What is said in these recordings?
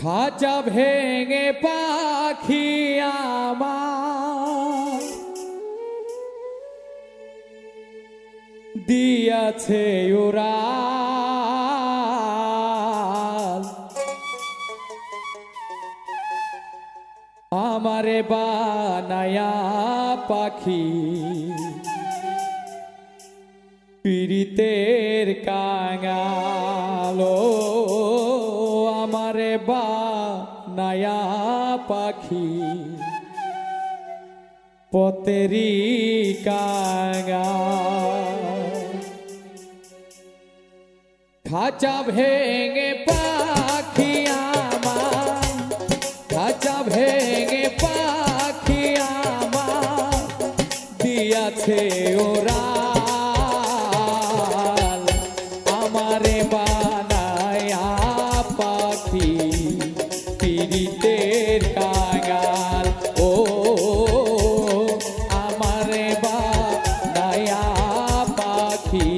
খাঁচা ভেঙে পাখি আমার দিয়াছে উড়াল, আমারে বানায়া পাখি পীড়িতের কাঙাল, আমারে বানায়া পাখি পতেরি কাঙাল। খাঁচা ভেঙে পাখি আমার, খাঁচা ভেঙে পাখি আমার দিয়াছে ওরাল, আমারে বানায়া পাখি পীড়িতের কাঙাল, ও আমারে বানায়া পাখি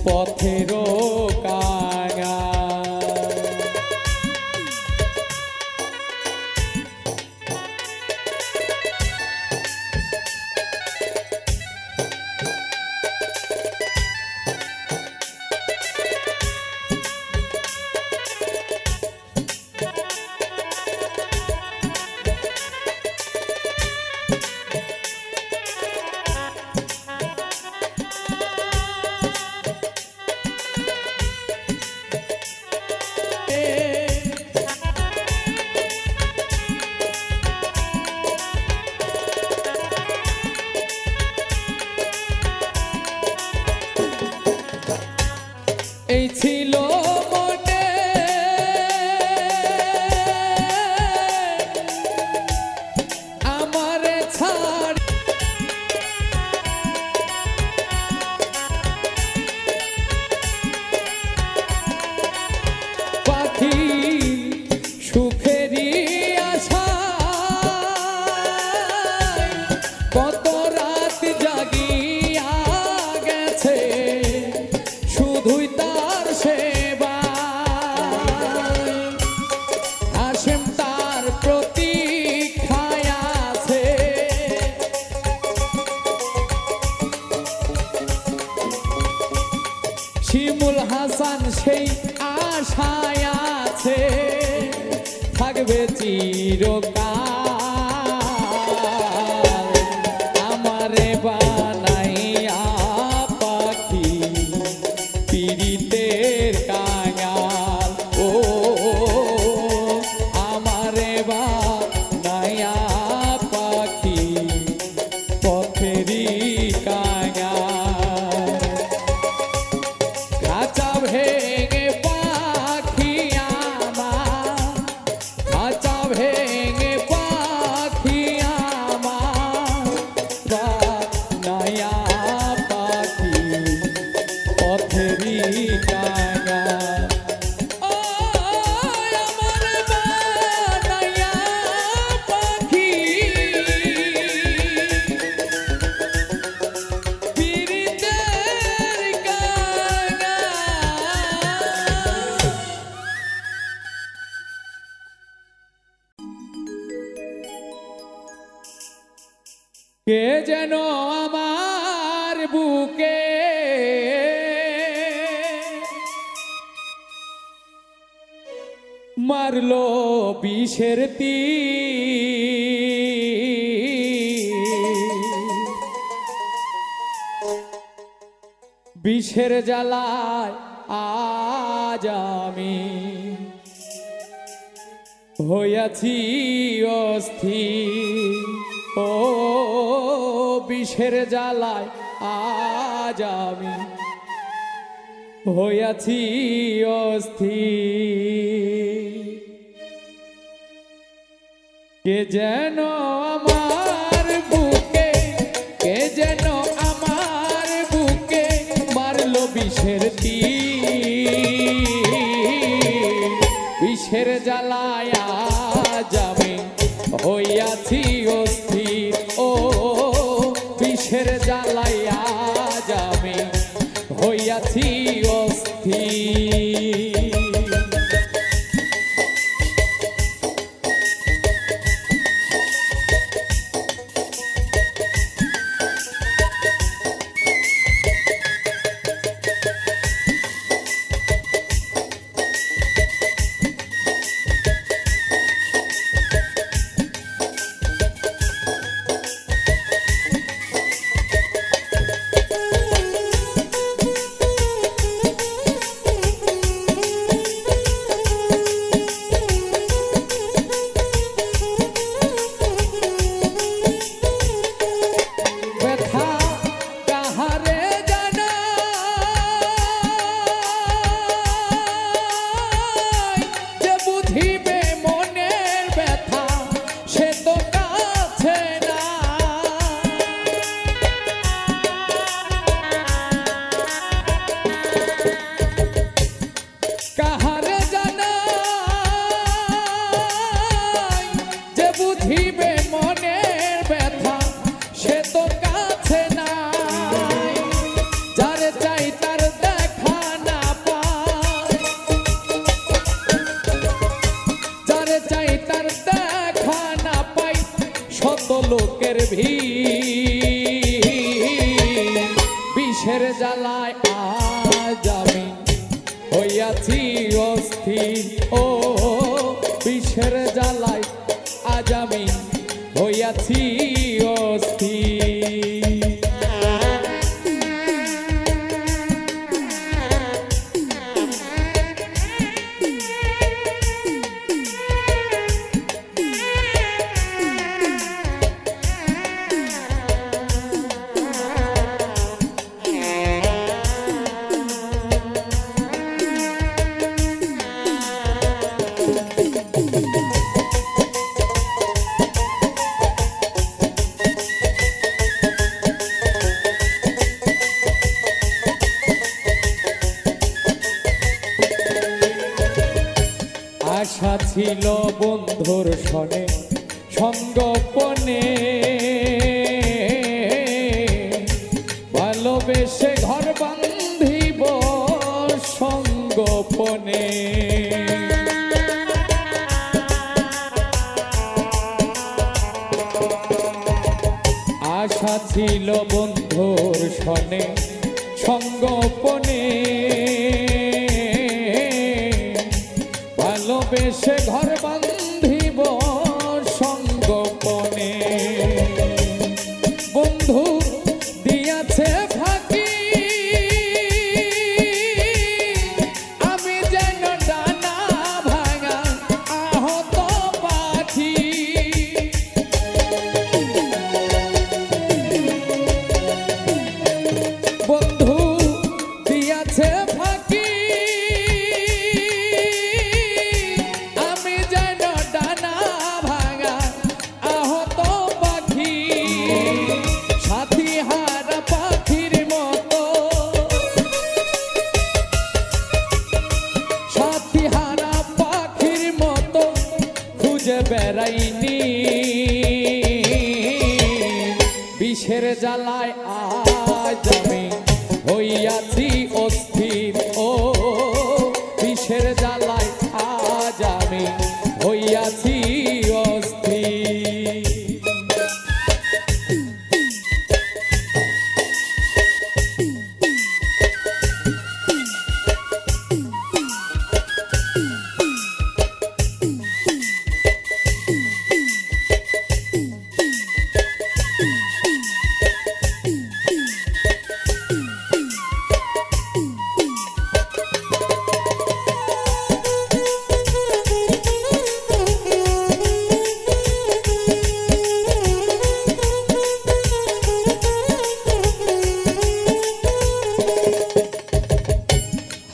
পথেরও এই ছিল মনে আমার ছাড়, পাখি সুখেরই আশা কত রাত জাগিয়া গেছে, শুধুই তার সেবা হাসেম তার প্রতীক্ষায় আছে, শিমুল হাসান সেই আশায় আছে, থাকবে চিরকাল, আমারে বানাইয়া পাখি পীড়িতের কাঙাল, ও আমারে বানায়া পাখি পথেরি কাঙাল। খাঁচা ভেঙে পাখি আমার, খাঁচা ভেঙে পাখি আমার বানায়া পাখি পথেরি কাঙাল, ও আমারে বানায়া পাখি পীড়িতের কাঙাল। কে যেন আমার বুকে মারলো বিষের তীর, বিষের জ্বালায় আজ আমি হইয়াছি অস্থির, ও বিষের জ্বালায় আজ আমি হইয়াছি অস্থির। কে যেন আমার বুকে, কে যেন আমার বুকে মারলো বিষের তীর, বিষের জ্বালায় আজ আমি হইয়াছি অস্থির, ও বিষের জ্বালায় আজ আমি হইয়াছি অস্থির। লোকের ভিড়, বিষের জ্বালায় আজ আমি হইয়াছি অস্থির। ও বিষের জ্বালায় আজ আমি হইয়াছি অস্থির। আশা ছিল বন্ধুর সনে সঙ্গোপনে, ভালোবেসে ঘর বান্ধিব সঙ্গোপনে। আশা ছিল বন্ধুর সনে সঙ্গোপনে, ভালোবেসে ঘর বান্ধিব সঙ্গোপনে। বন্ধু দিয়াছে ফাঁকি, আমি যেন ডানা ভাঙা আহত পাখি। বন্ধু দিয়াছে ফাঁকি, বেড়াইনি বিষের জ্বালায় আজ আমি হইয়াছি অস্থির। ও বিষের জ্বালায় আজ আমি হইয়াছি অস্থির।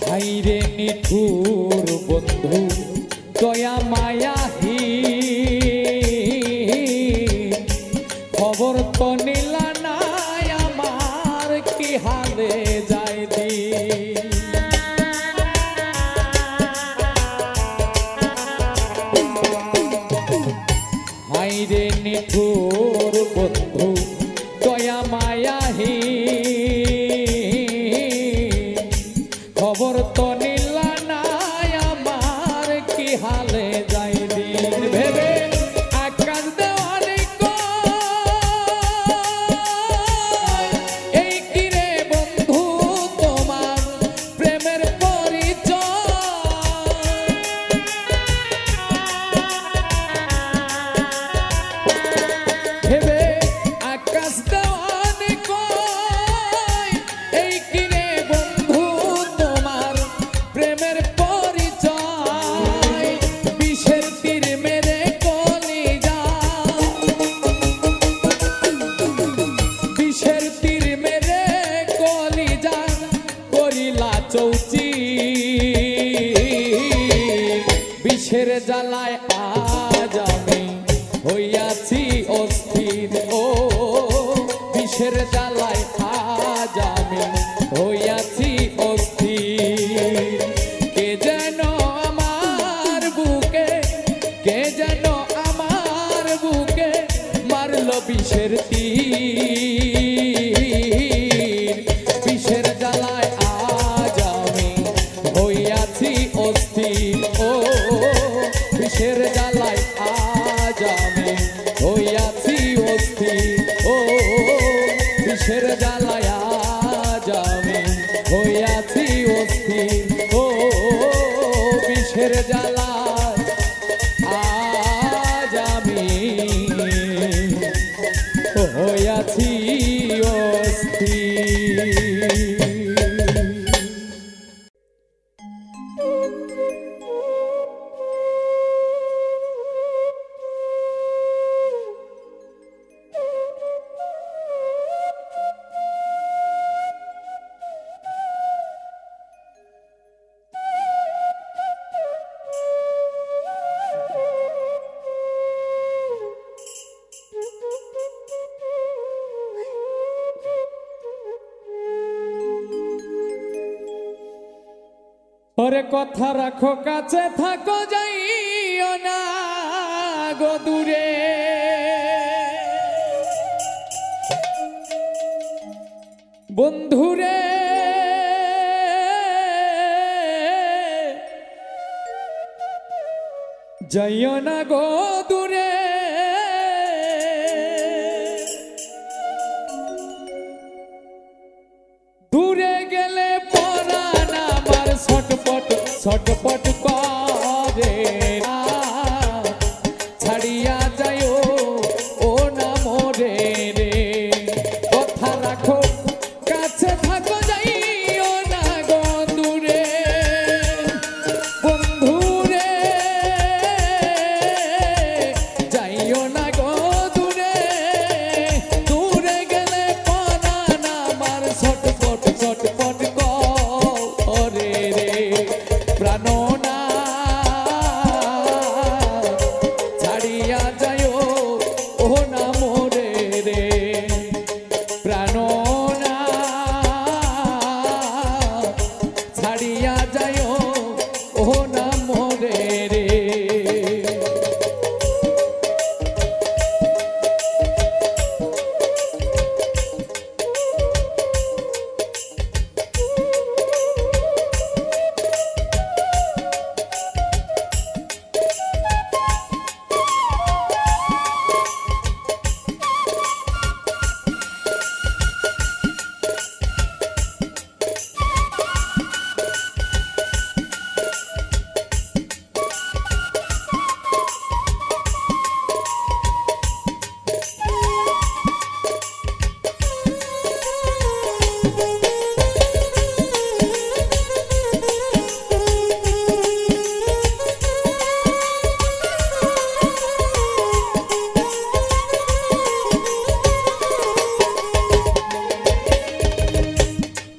হাইরে নিঠুর বন্ধু দয়া মায়াহীন, খবর তো নিলা নাই আমার কি হালে যায় দিন। হাইরে নিঠুর বন্ধু দয়া মায়াহীন, খবর তো নিলা নাই আমার কি হালে যাই দিন। ভেবে আকাশ দেওয়ানি এই কিরে বন্ধু তোমার প্রেমের পরিচয়। ভেবে আকাশ দেওয়ানি এই কিরে বন্ধু তোমার প্রেমের পরিচয়। বিষের তীর মেরে কলিজা, বিষের তীর মেরে কলিজা করিলা চৌচির। বিষের জ্বালায় আজ আমি হইয়াছি অস্থির। ও বিষের জ্বালায় আজ আমি হইয়াছি অস্থির। কে যেন আমার বুকে, কে যেন আমার বুকে মারলো বিষের তীর। বিষের জ্বালায় আজ আমি হইয়াছি অস্থির। ও বিষের জ্বালায় আজ আমি হইয়াছি অস্থির। জ্বালায় আজ আমি হইয়াছি অস্থির। ওরে কথা রাখো কাছে থাকো যাইও না গো দূরে, বন্ধুরে যাইও না গো দূরে, দূরে গেলে পরাণ আমার ছটপট ছটপট করে ছাড়িয়া যাইও ও না মোরে রে। কথা রাখো কাছে থাকো যাইও না গো দূরে, বন্ধুরে যাইও না গো দূরে, দূরে গেলে পরাণ আমার ছটপট ছটপট করে রে। প্রাণ না ছাড়িয়া যাইও ও না মোরে রে, প্রাণ না ছাড়িয়া যাইও ও না মোরে রে।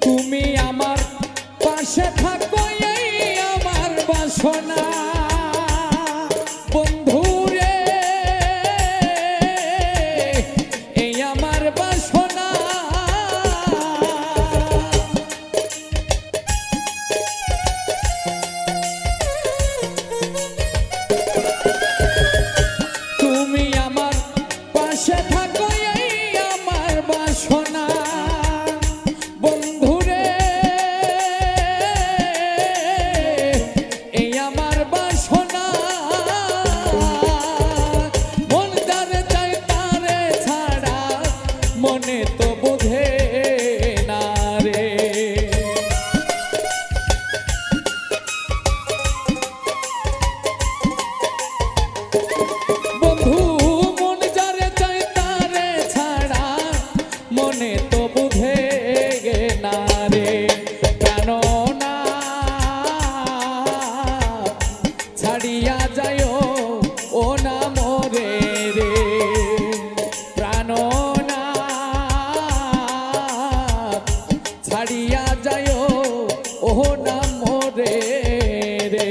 তুমি আমার পাশে থাকো এই আমার বাসনা, বন্ধুরে এই আমার বাসনা। তুমি আমার পাশে থাকো এই আমার বাসনা, বন্ধুরে এই আমার বাসনা। মন যারে চাই তারে ছাড়া মনে তো বোঝে না রে। বন্ধু মন যারে চাই তারে ছাড়া মনে তো বুঝে না রে। প্রাণ না ছাড়িয়া যাইও ও না মোরে রে, প্রাণ না ছাড়িয়া যাইও ও না মোরে রে।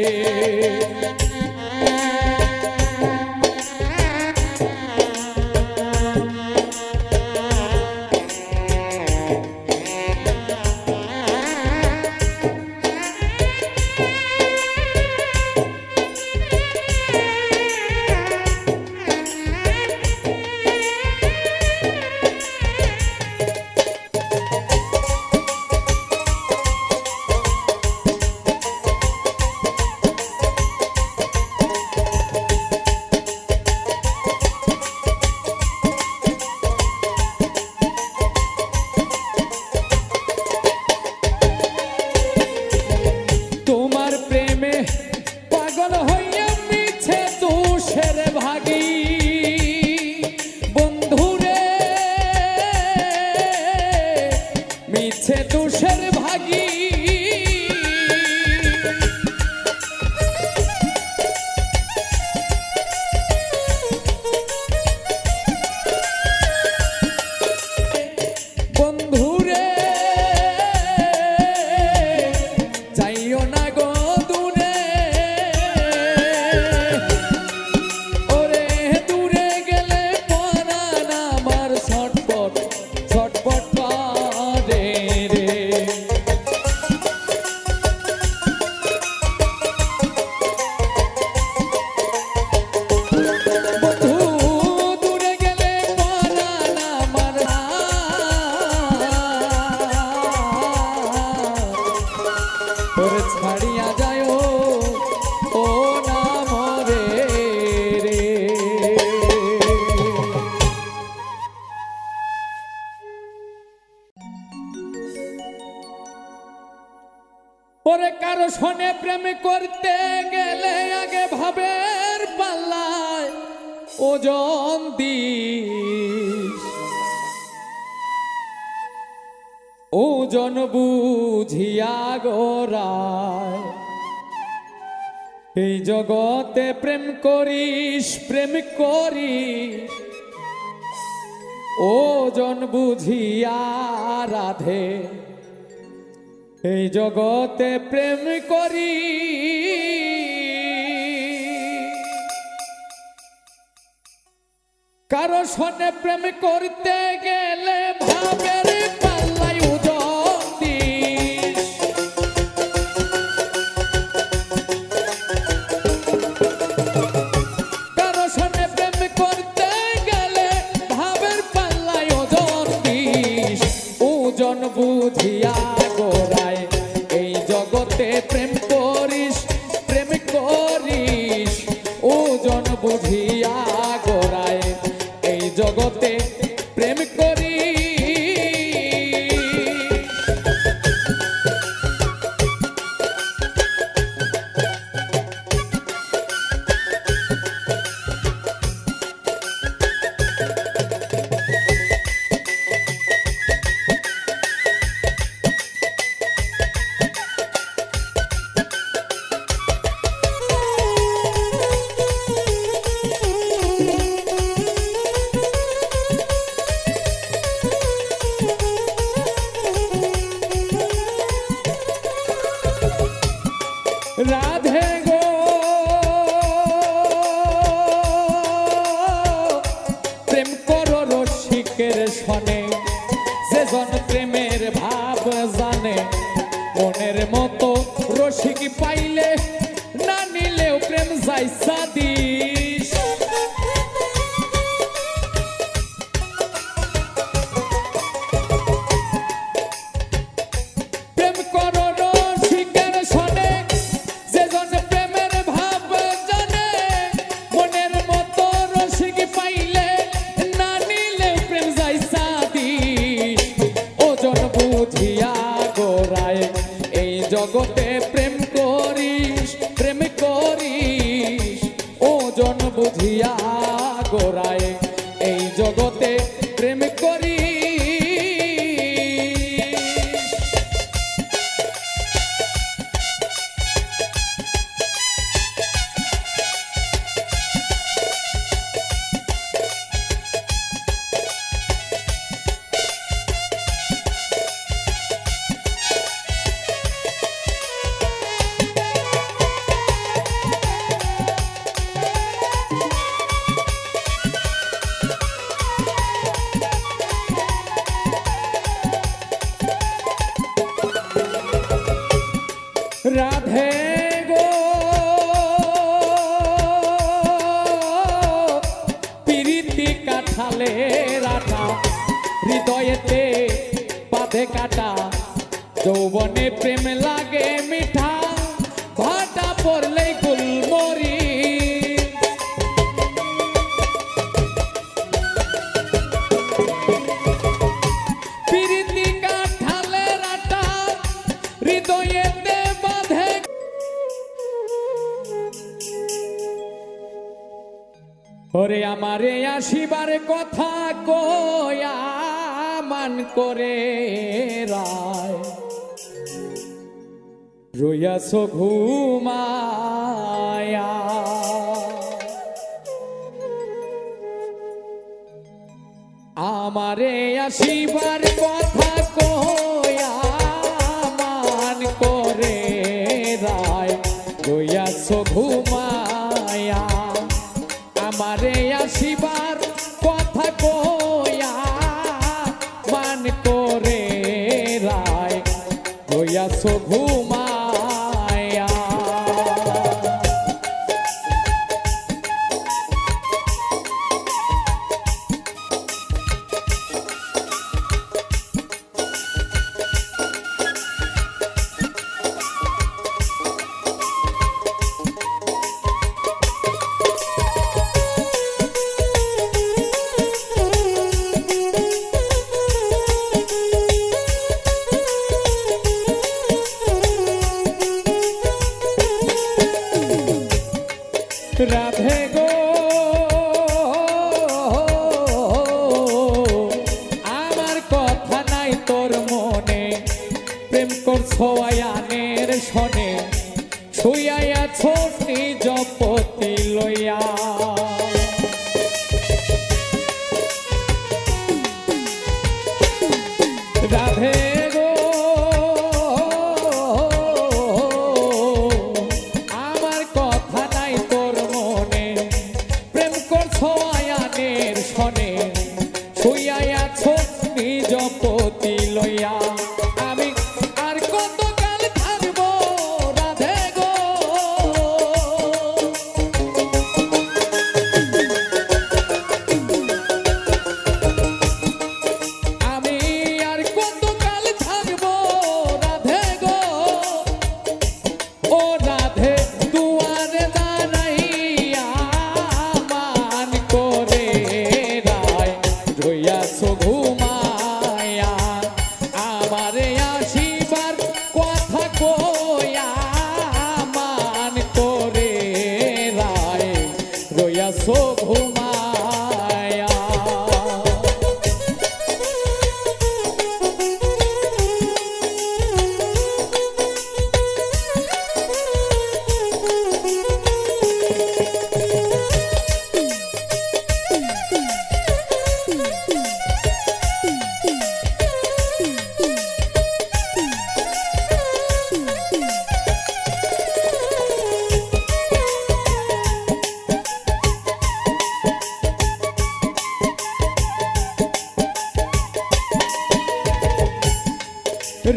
ছাড়িয়া যায় ও না মরে রে। ওরে কারো শোনে প্রেম করতে গেলে আগে ভাবের পাল্লায় ওজন দিস, ওজন বুঝিয়া গোরায় এই জগতে প্রেম করিস, প্রেম করিস ওজন বুঝিয়া রাধে এই জগতে প্রেম করি। কারো সনে প্রেম করতে গেলে ভাবের পাল্লাই ওজন দিস, কারো সনে প্রেম করতে গেলে ভাবের পাল্লাই ওজন দিস, ওজন বুঝিয়া গোরায় এই জগতে প্রেম করিস, প্রেম করিস ওজন বুঝিয়া গোরায় এই জগতে প্রেম করিস। রাধে গো প্রেম করো রসিকের সনে, সেজন প্রেমের ভাব জানে, মনের মতো রসিক পাইলে না নিলেও প্রেম যাইসা দিস। প্রেম করো রসিকের সনে, সেজন প্রেমের ভাব জানে, মনের মতো রসিক পাইলে না নিলেও প্রেম যাইসা দিস। ওজন বুঝিয়া গোরায় এই জগতে প্রেম করিস, প্রেম করিস ওজন বুঝিয়া গোরায় এই জগতে প্রেম করিস। রাধে গো পিরিতি কাঠালে রাধা, হৃদয়েতে বাঁধে কাটা, যৌবনে প্রেম লাগে মিঠা, ভাটা পড়লে গুলমরি। পিরিতি কাঠালে রাধা, হৃদয়েতে বাঁধে। ওরে আমারে আসিবার কথা কয়া মান করে রায়, রইয়াছ ঘুমায়া। আমারে আসিবার কথা কয়া মান করে রায়, রইয়াছ ঘুমায়া। আমারে আসিবার কথা কয়া মান করে রায়, রইয়াছ ঘুমায়া। রাধে গো আমার কথা নাই তোর মনে, প্রেম করছো আয়ানের শনে, শুইয়া আছো নিজ পতি লইয়া। রাধে গো আমার কথা নাই তোর মনে, প্রেম করছো আয়ানের শনে, শুইয়া আছো নিজ পতি লইয়া। আমি আর কত কাল থাকবো রাধে গো, আমি আর কত কাল থাকবো রাধে গো। ও রাধে দুয়ারে দাঁড়াইয়া মান করে রায় রইয়াছো ঘুমায়া, আমারে আসিবার কথা কইয়া মান করে রায় রইয়াছো ঘুমায়া।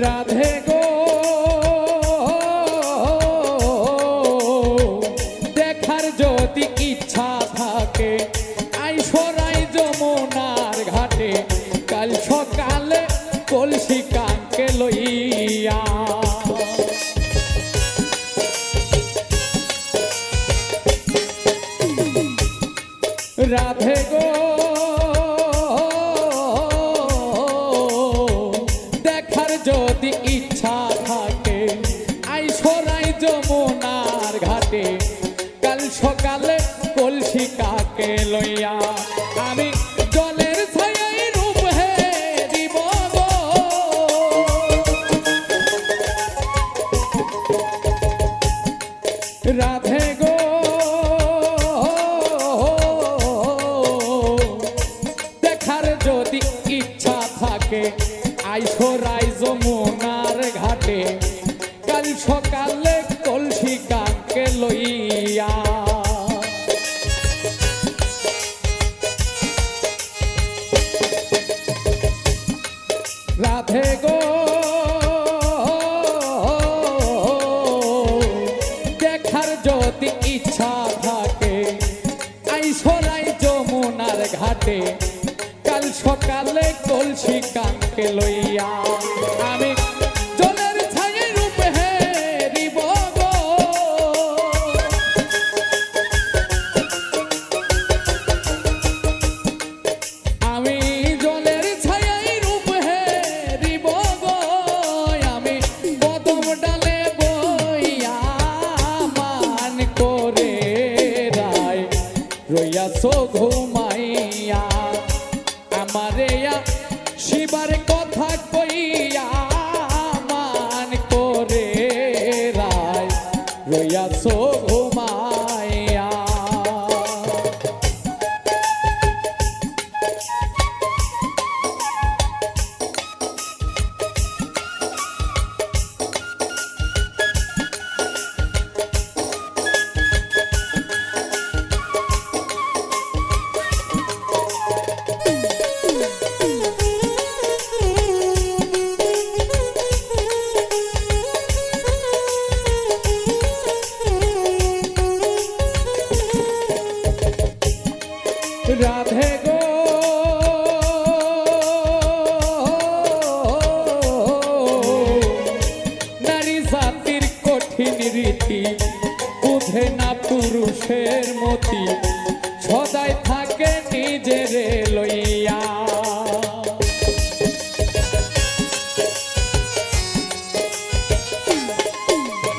রাধে গো দেখার যদি ইচ্ছা থাকে আইসরাই যমুনার ঘাটে, কাল সকালে কলসি কাঙ্কে লইয়া। রাধে গো দেখার যদি ইচ্ছা থাকে আইসরাই যমুনার ঘাটে, কাল সকালে কলসি কাকে লইয়া। আমি জলের ছায়ায় রূপ হেরিব গো, রাধে গো দেখার যদি ইচ্ছা থাকে আইসরাই যমুনার ঘাটে, কাল সকালে কলসি কাকে লইয়া। রাধে গো দেখার যদি ইচ্ছা থাকে আইসরাই যমুনার ঘাটে, কাল সকালে কলসি কাঙ্কে লইয়া। আমি জলের ছায়ায় রূপ হেরিব গো, আমি জলের ছায়ায় রূপ হেরিব গো। আমি কদম ডালে বইয়া মান করে রায় রইয়াছো ঘুমাইয়া, আমারে শিবার কথা কইয়া মান করে রায় রইয়াছো ঘুমাইয়া। রাধে গো নারী জাতির কঠিন রীতি বুঝে না পুরুষের মতি, সদাই থাকে নিজেরে লইয়া।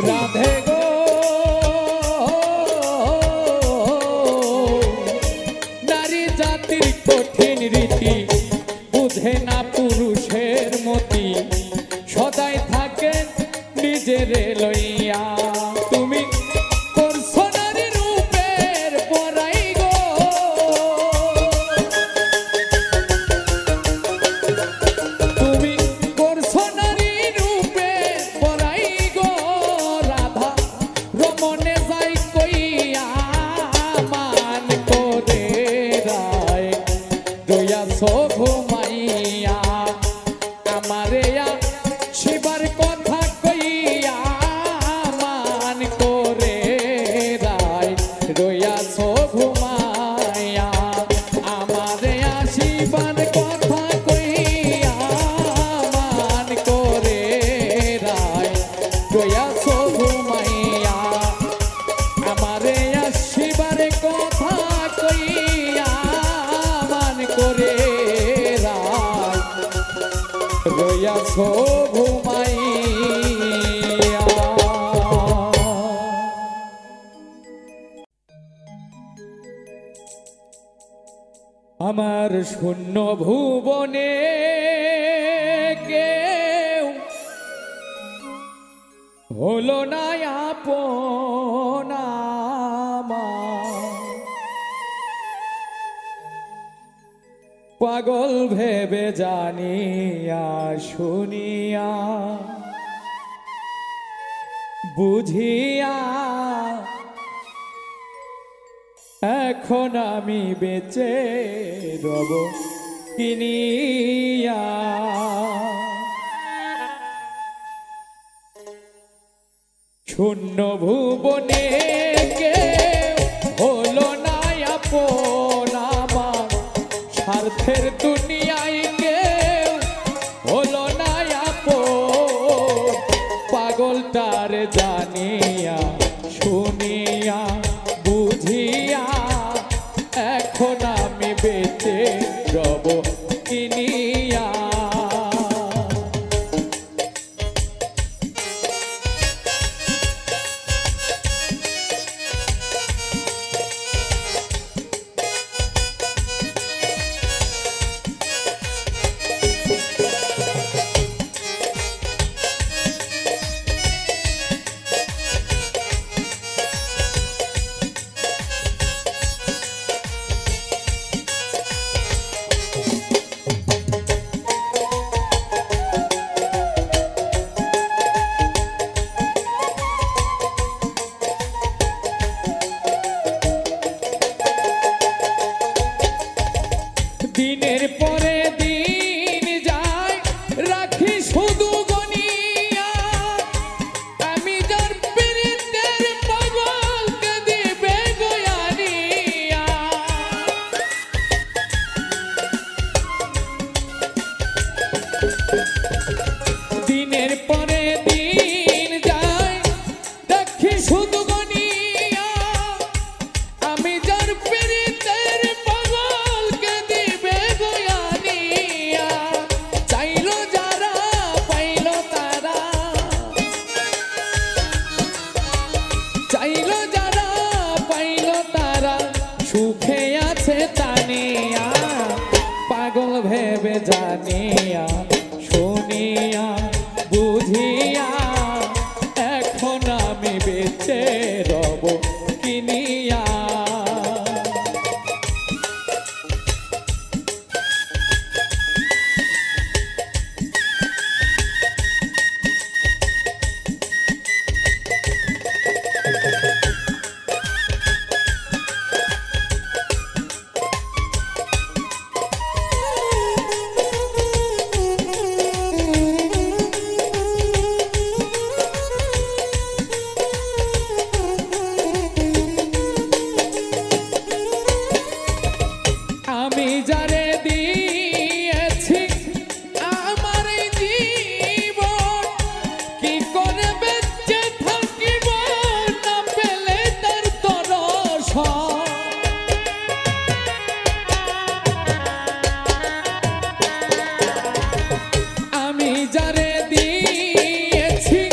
রাধে গো রেখো ঘুমাইয়া। আমার শূন্য ভুবনে কেউ হলো না আপন আমার, পাগল ভেবে জানিয়া শুনিয়া বুঝিয়া এখন আমি বেঁচে রব কিনিয়া। শূন্য ভুবনে কেউ হলো না আপন আমার, স্বার্থের দুনিয়ায় কেউ হলো না আপন, পাগলটার জানিয়া শুনিয়া বুঝিয়া এখন আমি বেঁচে রব কিনিয়া। দিনের পরে দিন যায় রাখি শুধু গনিয়া, আমি যার পীড়িতের পাগলকে দিবে গয়ানিয়া। দিনের পরে দিন যায় রাখি শুধু গনিয়া, আমি যার পীড়িতের পাগলকে দিবে গয়ানিয়া। চাইলো যারা পাইলো তারা, চাইলো যারা পাইলো তারা, সুখে আছে তানিয়া, পাগল ভেবে জানিয়া শুনিয়া বুঝিয়া এখন আমি বেঁচে রব কিনিয়া। আমি যারে দিয়েছি আমার এই জীবন, কি করে বেঁচে থাকিব না পেলে তার দর্শন। আমি যারে দিয়েছি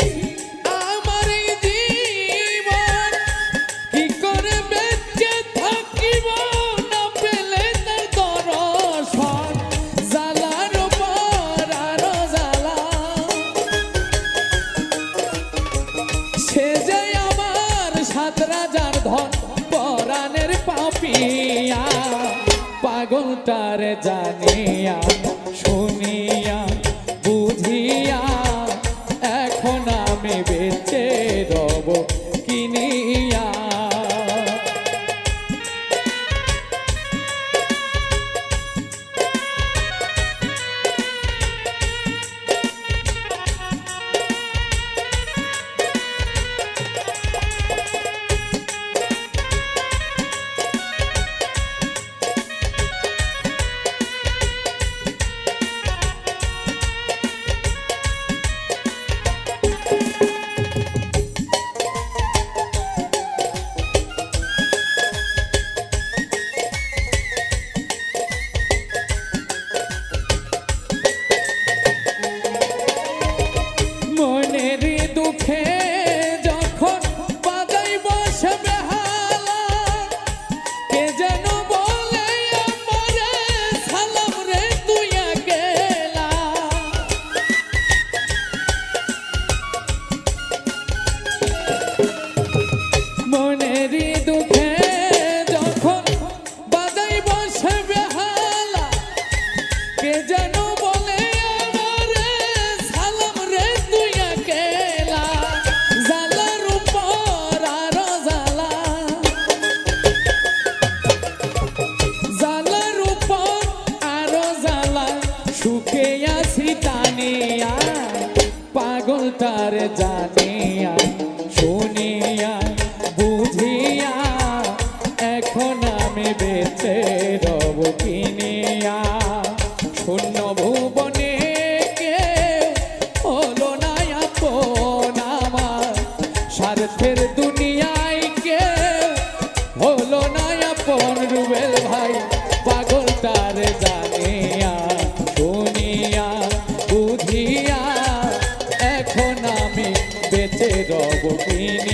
আমার এই জীবন, কি করে বেঁচে থাকিব না পেলে তার দর্শন। জ্বালার পর আরো জ্বালা, সে যে আমার সাত রাজার ধন পরাণের পাপিয়া, পাগলটার জানিয়া শুনিয়া বুঝিয়া এখন আমি বেঁচে রব কিনিয়া।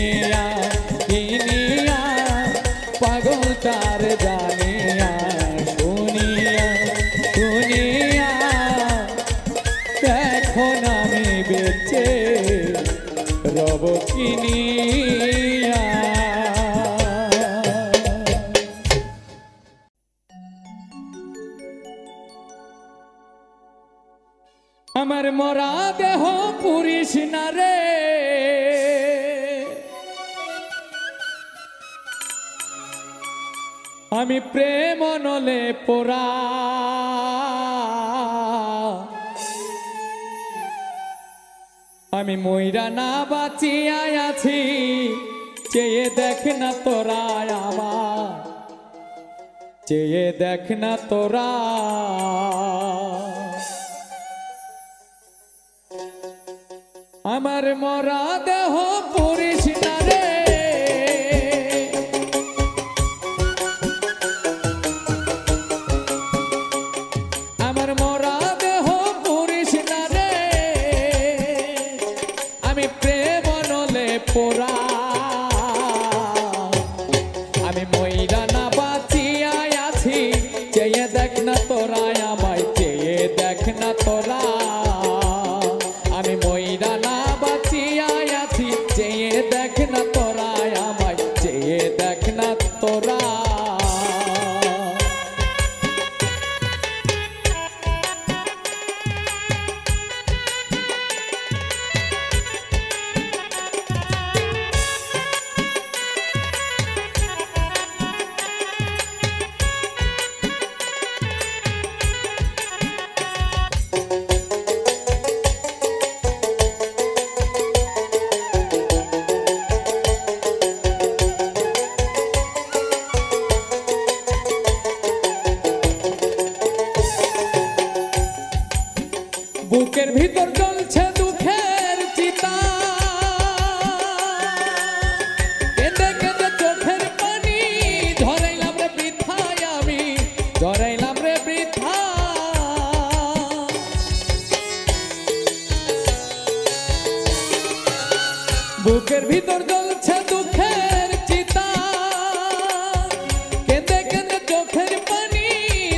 কিনিয়া কিনিয়া পাগল তার জানিয়া শুনিয়া শুনিয়া এখন আমি বেঁচে রব কিনিয়া। আমার মরা দেহ পুরিস না রে, আমি প্রেম নলে পোড়া, আমি মইরা না বাঁচিয়া আছি, চেয়ে দেখ না তোরা আমার, চেয়ে দেখ না তোরা। আমার মরা দেহ পুরিস না রে, আমার মরা দেহ পুরিস না রে, আমি প্রেম নলে পোড়া, আমি মইরা না বাঁচিয়া আছি, চেয়ে দেখ না তোরা আমায়, চেয়ে দেখ না তোরা। আমি মইরা না বাঁচিয়া আছি, চেয়ে দেখ না তোরা আমায়, চেয়ে দেখ না তোরা। বুকের ভিতর জ্বলছে দুঃখের চিতা, কেঁদে কেঁদে চোখের পানি ঝরাইলাম রে বৃথায়, আমি ঝরাইলাম রে বৃথা। বুকের ভিতর জ্বলছে দুঃখের চিতা, কেঁদে কেঁদে চোখের পানি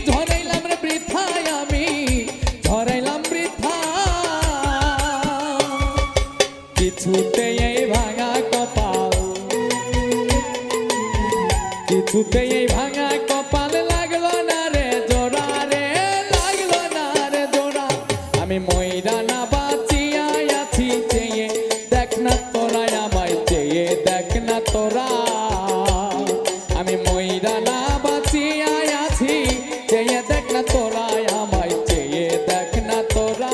ঝরাইলাম রে বৃথায়, আমি ঝরাইলাম বৃথা। কিছুতে এই ভাঙা কপাল, কিছুতে এই ভাঙা কপাল লাগলো না রে জোড়া রে, লাগলো না রে জোড়া। আমি মইরা না বাঁচিয়া আছি, চেয়ে দেখ না তোরা আমায়, চেয়ে দেখ না তোরা। আমি মইরা না বাঁচিয়া আছি, চেয়ে দেখ না তোরা আমায়, চেয়ে দেখ না তোরা।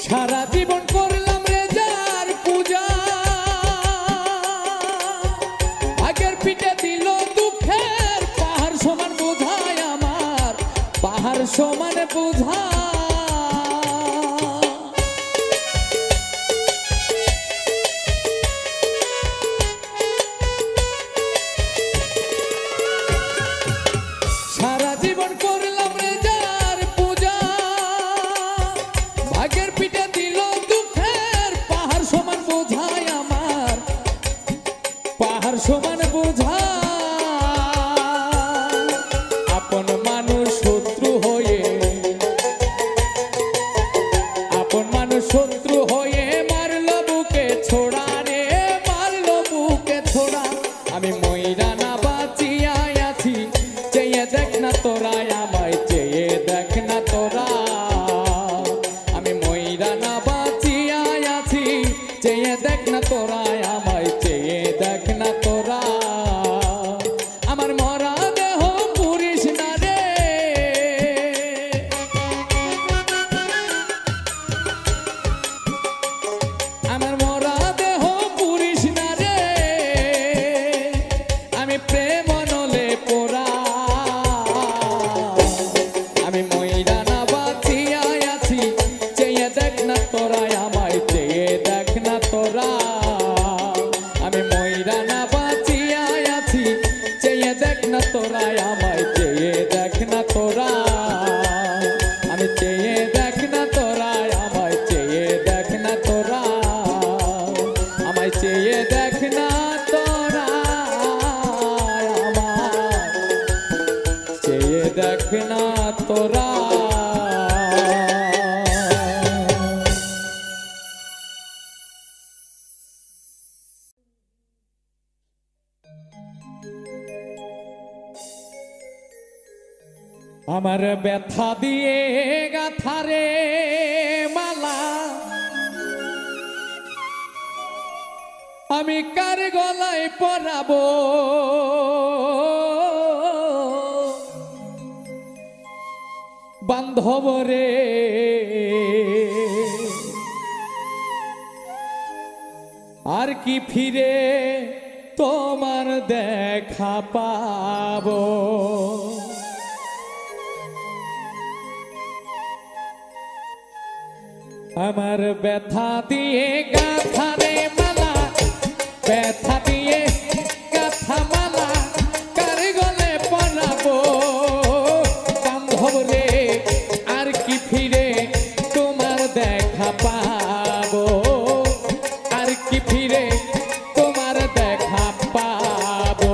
সারা জীবন করলাম রে যার পূজা, আগের পিঠে দিল দুঃখের পাহাড় সমান বোঝায় আমার, পাহাড় সমান বোঝা। সারা জীবন করলাম রে যার পূজা, ভাগের পিঠে দিল দুঃখের পাহাড় সমান বোঝায় আমার, পাহাড় সমান বোঝা। আপন মানুষ শত্রু হয়ে, আপন মানুষ শত্রু হয়ে মারলো বুকে ছোড়া রে, মারলো বুকে ছোড়া। আমি মইরা না বাঁচিয়া আছি, চেয়ে দেখ না তোরা আমায়, চেয়ে দেখ না তোরা। আমি মইরা না বাঁচিয়া আছি, চেয়ে দেখ না তোরা আমায়, চেয়ে দেখ না তোরা। আমার মরা দেহ পুরিস না রে, আমার ব্যথা দিয়ে গাথারে মালা আমি কার গলায় পরাবো বান্ধব রে আর কি ফিরে তোমার দেখা পাবো আমার ব্যথা দিয়ে গাথারে মালা ব্যথা দিয়ে গাথা মালা কার গলে পরাবো বান্ধব রে আর কি ফিরে তোমার দেখা পাবো আর কি ফিরে তোমার দেখা পাবো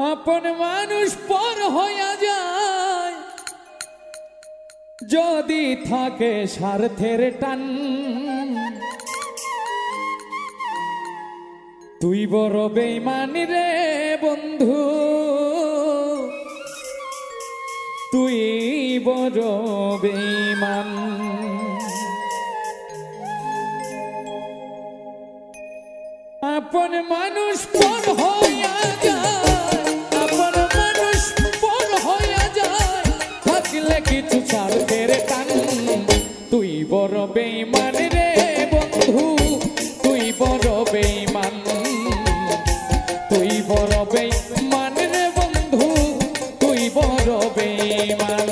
আপন মানুষ পর হইয়া যায় যদি থাকে স্বার্থের টান। তুই বড় বেঈমান রে বন্ধু, তুই বড় বেঈমান। আপন মানুষ পর হইয়া যায়, আপন মানুষ পর হইয়া যায় থাকলে কিছু স্বার্থের টান। তুই বড় বেঈমান রে বন্ধু, তুই বড় বেঈমান, তুই বড় বেঈমান রে বন্ধু, তুই বড় বেঈমান।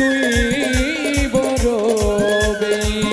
তুই বড় বেইমান।